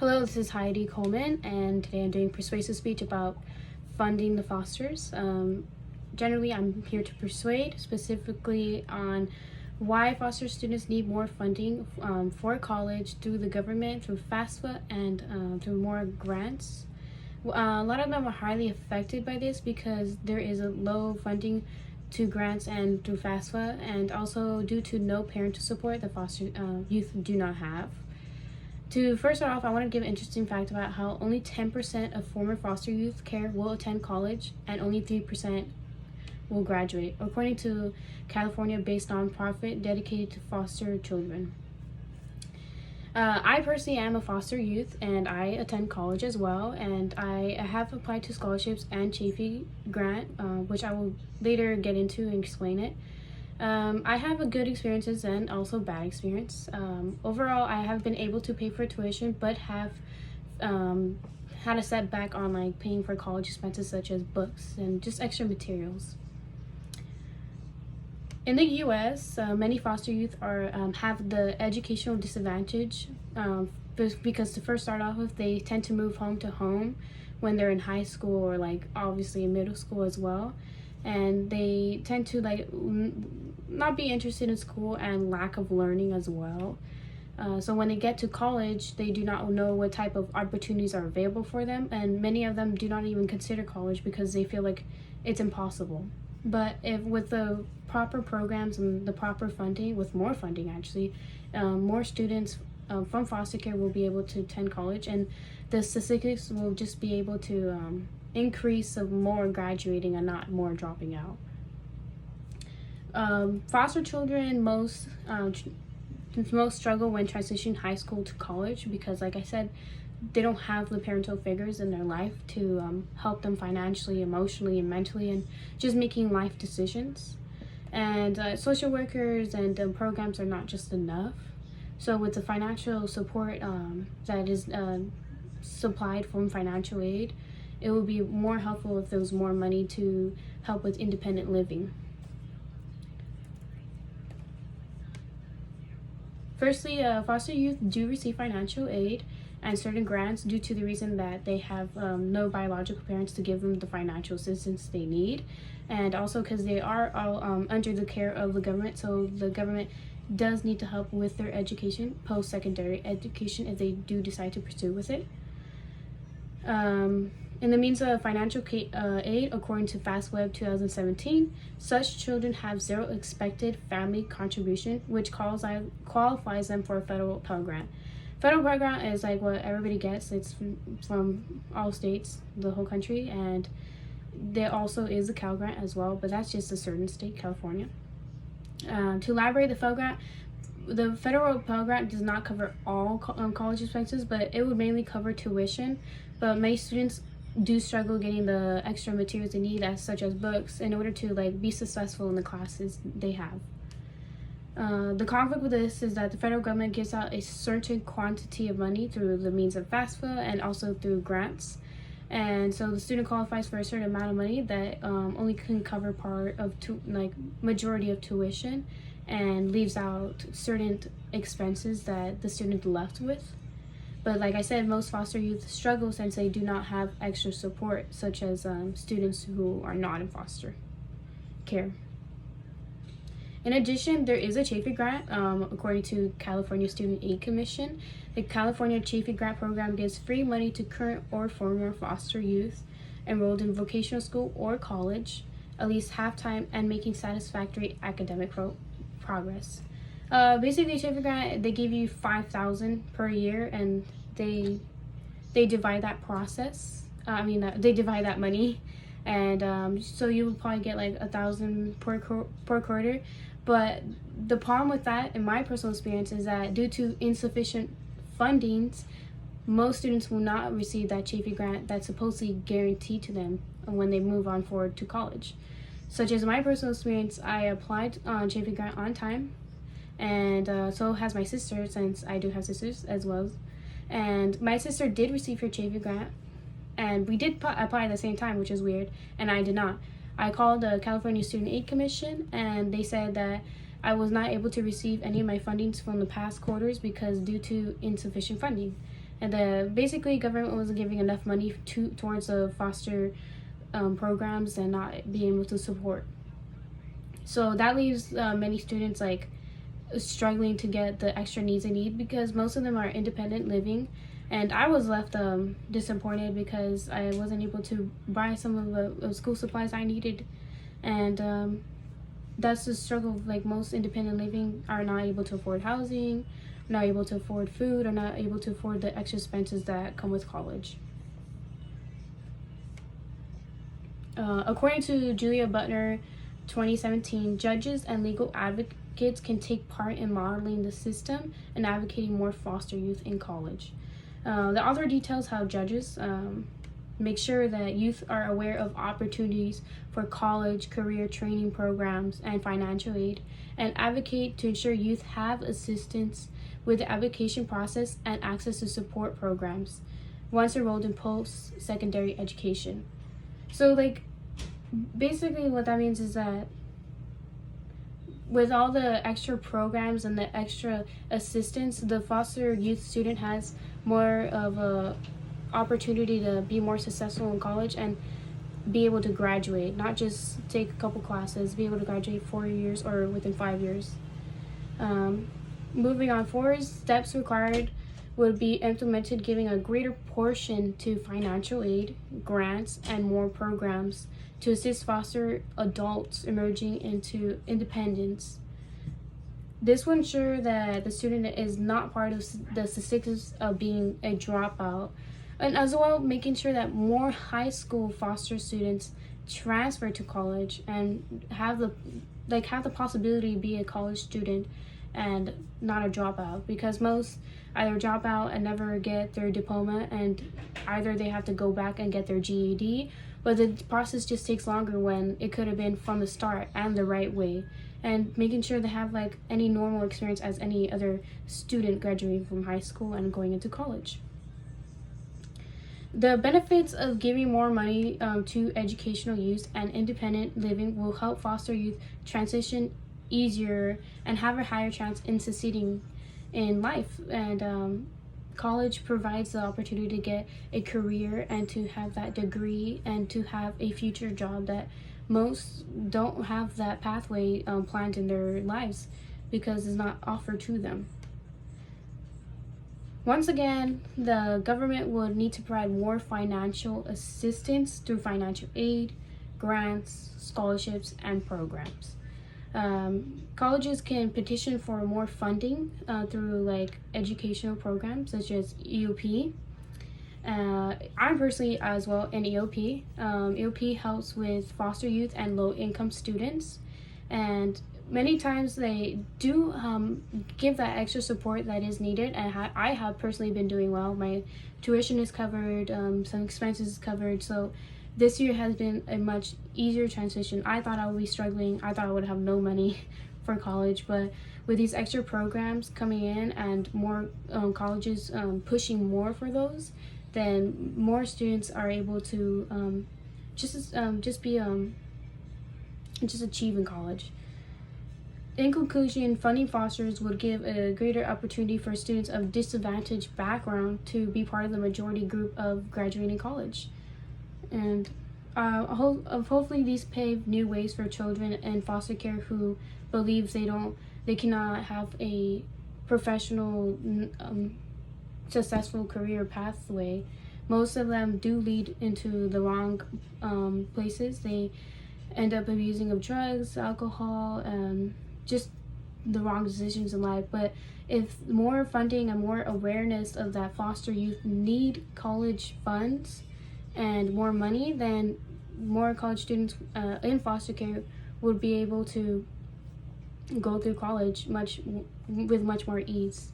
Hello, this is Heidi Coleman, and today I'm doing persuasive speech about funding the fosters. Generally, I'm here to persuade, specifically on why foster students need more funding for college through the government, through FAFSA, and through more grants. A lot of them are highly affected by this because there is a low funding to grants and through FAFSA, and also due to no parental support the foster youth do not have. To first start off, I want to give an interesting fact about how only 10% of former foster youth care will attend college and only 3% will graduate, according to California-based nonprofit dedicated to foster children. I personally am a foster youth and I attend college as well, and I have applied to scholarships and Chafee grant, which I will later get into and explain it. I have a good experiences and also bad experience. Overall, I have been able to pay for tuition, but have had a setback on like paying for college expenses such as books and just extra materials. In the U.S., many foster youth are have the educational disadvantage because to first start off with, they tend to move home to home when they're in high school or like obviously in middle school as well, and they tend to like not be interested in school and lack of learning as well. So when they get to college, they do not know what type of opportunities are available for them, and many of them do not even consider college because they feel like it's impossible. But if with the proper programs and the proper funding, with more funding actually, more students from foster care will be able to attend college, and the statistics will just be able to increase of more graduating and not more dropping out. Foster children most struggle when transitioning high school to college because, like I said, they don't have the parental figures in their life to help them financially, emotionally, and mentally, and just making life decisions. And social workers and programs are not just enough. So with the financial support that is supplied from financial aid, it would be more helpful if there was more money to help with independent living. Firstly, foster youth do receive financial aid and certain grants due to the reason that they have no biological parents to give them the financial assistance they need, and also because they are all under the care of the government, so the government does need to help with their education, post-secondary education, if they do decide to pursue with it. In the means of financial aid, according to FastWeb 2017, such children have zero expected family contribution, which qualifies them for a federal Pell Grant. Federal Pell Grant is like what everybody gets. It's from all states, the whole country, and there also is a Cal Grant as well, but that's just a certain state, California. To elaborate, the federal Pell Grant does not cover all college expenses, but it would mainly cover tuition. But many students do struggle getting the extra materials they need, such as books, in order to like be successful in the classes they have. The conflict with this is that the federal government gives out a certain quantity of money through the means of FAFSA and also through grants, and so the student qualifies for a certain amount of money that only can cover part of majority of tuition, and leaves out certain expenses that the student left with. But like I said, most foster youth struggle since they do not have extra support, such as students who are not in foster care. In addition, there is a Chafee grant, according to California Student Aid Commission. The California Chafee grant program gives free money to current or former foster youth enrolled in vocational school or college, at least half-time, and making satisfactory academic progress. Basically, Chafee grant, they give you $5,000 per year, and they divide that process. They divide that money, and so you would probably get like $1,000 per quarter. But the problem with that, in my personal experience, is that due to insufficient fundings, most students will not receive that Chafee grant that's supposedly guaranteed to them when they move on forward to college. Such as my personal experience, I applied on Chafee grant on time, and so has my sister, since I do have sisters as well. And my sister did receive her Chafee grant, and we did apply at the same time, which is weird, and I did not. I called the California Student Aid Commission, and they said that I was not able to receive any of my fundings from the past quarters because due to insufficient funding. and basically government wasn't giving enough money towards the foster programs and not being able to support. So that leaves many students like struggling to get the extra needs they need, because most of them are independent living, and I was left disappointed because I wasn't able to buy some of the school supplies I needed. And that's the struggle. Like, most independent living are not able to afford housing, not able to afford food, or not able to afford the extra expenses that come with college. According to Julia Butner, 2017, judges and legal advocates can take part in modeling the system and advocating more foster youth in college. The author details how judges make sure that youth are aware of opportunities for college, career training programs, and financial aid, and advocate to ensure youth have assistance with the application process and access to support programs once enrolled in post-secondary education. So, like, basically what that means is that with all the extra programs and the extra assistance, the foster youth student has more of a opportunity to be more successful in college and be able to graduate, not just take a couple classes, be able to graduate 4 years or within 5 years. Moving on forward, steps required would be implemented, giving a greater portion to financial aid, grants, and more programs to assist foster adults emerging into independence. This will ensure that the student is not part of the statistics of being a dropout, and as well making sure that more high school foster students transfer to college and have the possibility to be a college student and not a dropout, because most either drop out and never get their diploma, and either they have to go back and get their GED, but the process just takes longer when it could have been from the start and the right way, and making sure they have like any normal experience as any other student graduating from high school and going into college. The benefits of giving more money to educational use and independent living will help foster youth transition easier and have a higher chance in succeeding in life. And college provides the opportunity to get a career and to have that degree and to have a future job that most don't have that pathway planned in their lives because it's not offered to them. Once again, the government would need to provide more financial assistance through financial aid, grants, scholarships, and programs. Colleges can petition for more funding through like educational programs such as EOP. I'm personally as well in EOP. EOP helps with foster youth and low-income students, and many times they do give that extra support that is needed, and I have personally been doing well. My tuition is covered, some expenses is covered, so this year has been a much easier transition. I thought I would be struggling. I thought I would have no money for college, but with these extra programs coming in and more colleges pushing more for those, then more students are able to just achieve in college. In conclusion, funding fosters would give a greater opportunity for students of disadvantaged background to be part of the majority group of graduating college. And hopefully these pave new ways for children in foster care who believe they cannot have a professional successful career pathway. Most of them do lead into the wrong places. They end up abusing of drugs, alcohol, and just the wrong decisions in life. But if more funding and more awareness of that foster youth need college funds and more money, then more college students in foster care would be able to go through college with much more ease.